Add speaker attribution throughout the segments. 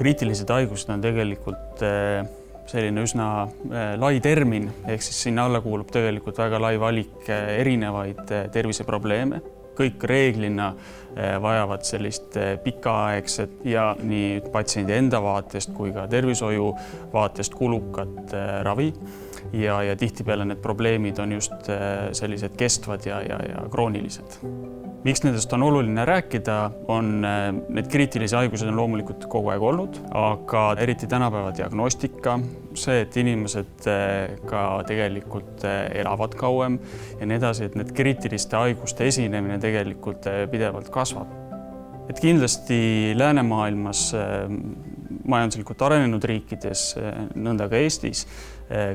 Speaker 1: Kriitilised haigused on tegelikult selline üsna lai termin, ehk siis sinna alla kuulub tegelikult väga lai valik erinevaid terviseprobleeme. Kõik reeglina vajavad sellist pikaaegset ja nii patsiendi enda vaatest kui ka tervishoiu vaatest kulukat ravi. Ja tihtipeale need probleemid on just sellised kestvad ja kroonilised. Miks nendest on oluline rääkida, on need kriitilisi haigused on loomulikult kogu aeg olnud, aga eriti tänapäeva diagnostika, see, et inimesed ka tegelikult elavad kauem ja nii edasi, et need kriitiliste haiguste esinemine tegelikult pidevalt kasvab. Et kindlasti läänemaailmas, majanduslikult arenenud riikides, nõnda ka Eestis,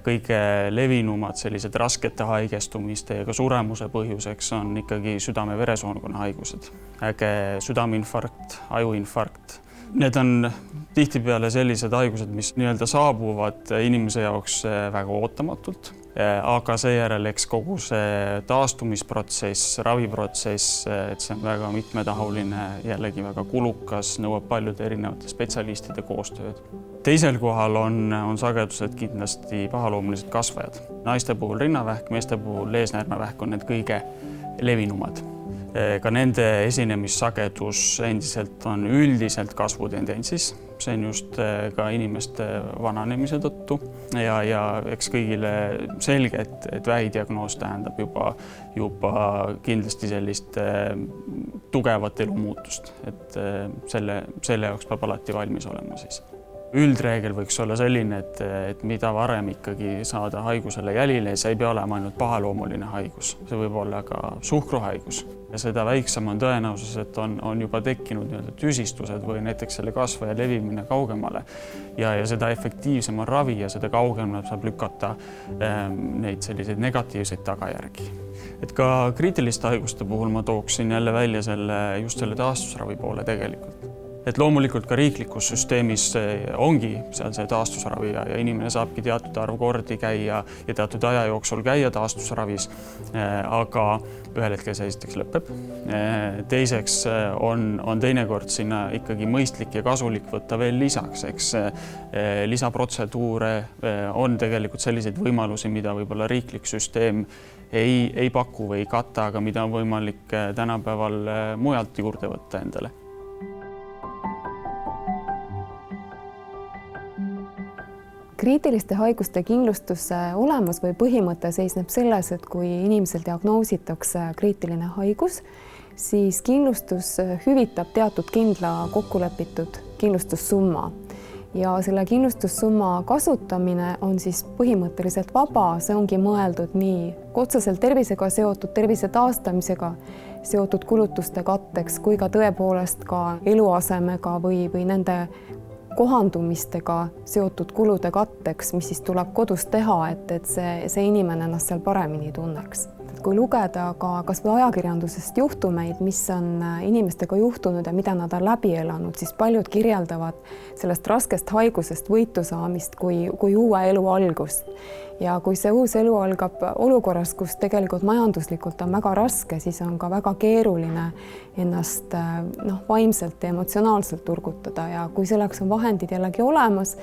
Speaker 1: kõige levinumad sellised raskete haigestumiste ja ka suremuse põhjuseks on ikkagi südame-veresoonkonna haigused. Äge südameinfarkt, ajuinfarkt. Need on tihtipeale sellised haigused, mis nii-öelda saabuvad inimese jaoks väga ootamatult, aga seejärel eks kogu see taastumisprotsess, raviprotsess, et see on väga mitmetahuline, jällegi väga kulukas, nõuab paljude erinevate spetsialistide koostööd. Teisel kohal on sagedused kindlasti pahaloomulised kasvajad. Naiste puhul rinnavähk, meeste puhul eesnäärmevähk on need kõige levinumad. Ka nende esinemissagedus endiselt on üldiselt kasvutendentsis. See on just ka inimeste vananemise tõttu ja eks kõigile selge, et vähidiagnoos tähendab juba kindlasti sellist tugevat elumuutust, et selle jaoks peab alati valmis olema siis. Üldreegel võiks olla selline, et mida varem ikkagi saada haigusele jälile, see ei pea olema ainult pahaloomuline haigus. See võib olla ka suhkruhaigus ja seda väiksem on tõenäosus, et on juba tekkinud tüsistused või näiteks selle kasvaja levimine kaugemale ja seda efektiivsem on ravi ja seda kaugemale saab lükata neid selliseid negatiivseid tagajärgi. Et ka kriitiliste haiguste puhul ma tooksin jälle välja just selle taastusravi poole tegelikult. Et loomulikult ka riiklikus süsteemis ongi seal see taastusravi ja inimene saabki teatud arv kordi käia ja teatud aja jooksul käia taastusravis, aga ühel hetkel see esiteks lõpeb. Teiseks on teinekord sinna ikkagi mõistlik ja kasulik võtta veel lisaks, eks lisaprotseduure on tegelikult selliseid võimalusi, mida võib-olla riiklik süsteem ei paku või ei kata, aga mida on võimalik tänapäeval mujalt juurde võtta endale.
Speaker 2: Kriitiliste haiguste kindlustuse olemus või põhimõte seisneb selles, et kui inimesel diagnoositakse kriitiline haigus, siis kindlustus hüvitab teatud kindla kokkulepitud kindlustussumma. Ja selle kindlustussumma kasutamine on siis põhimõtteliselt vaba, see ongi mõeldud nii otseselt tervisega seotud, tervise taastamisega seotud kulutuste katteks, kui ka tõepoolest ka eluasemega või nende kohandumistega seotud kulude katteks, mis siis tuleb kodus teha, et see inimene ennast seal paremini tunneks. Kui lugeda ka kas või ajakirjandusest juhtumeid, mis on inimestega juhtunud ja mida nad on läbi elanud, siis paljud kirjeldavad sellest raskest haigusest võitu saamist kui uue elu algust. Ja kui see uus elu algab olukorras, kus tegelikult majanduslikult on väga raske, siis on ka väga keeruline ennast vaimselt ja emotsionaalselt turgutada ja kui selleks on vahendid jällegi olemas,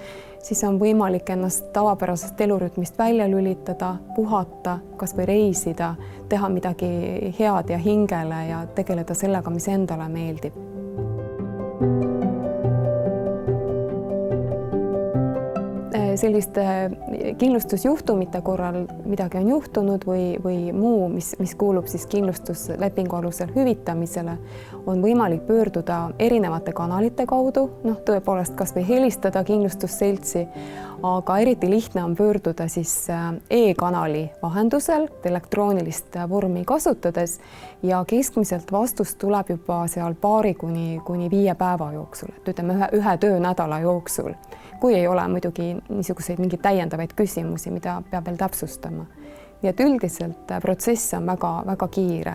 Speaker 2: siis on võimalik ennast tavapärasest elurütmist välja lülitada, puhata, kas või reisida, teha midagi head ja hingele ja tegeleda sellega, mis endale meeldib. Selliste kindlustusjuhtumite korral midagi on juhtunud või muu, mis kuulub siis kindlustuslepingu alusel hüvitamisele, on võimalik pöörduda erinevate kanalite kaudu, tõepoolest kas või helistada kindlustusseltsi, aga eriti lihtne on pöörduda siis e-kanali vahendusel, elektroonilist vormi kasutades ja keskmiselt vastus tuleb juba seal 2 kuni 5 päeva jooksul, et ütleme ühe töönädala jooksul, kui ei ole muidugi niisuguseid mingeid täiendavaid küsimusi, mida peab veel täpsustama. Nii et üldiselt protsess on väga kiire.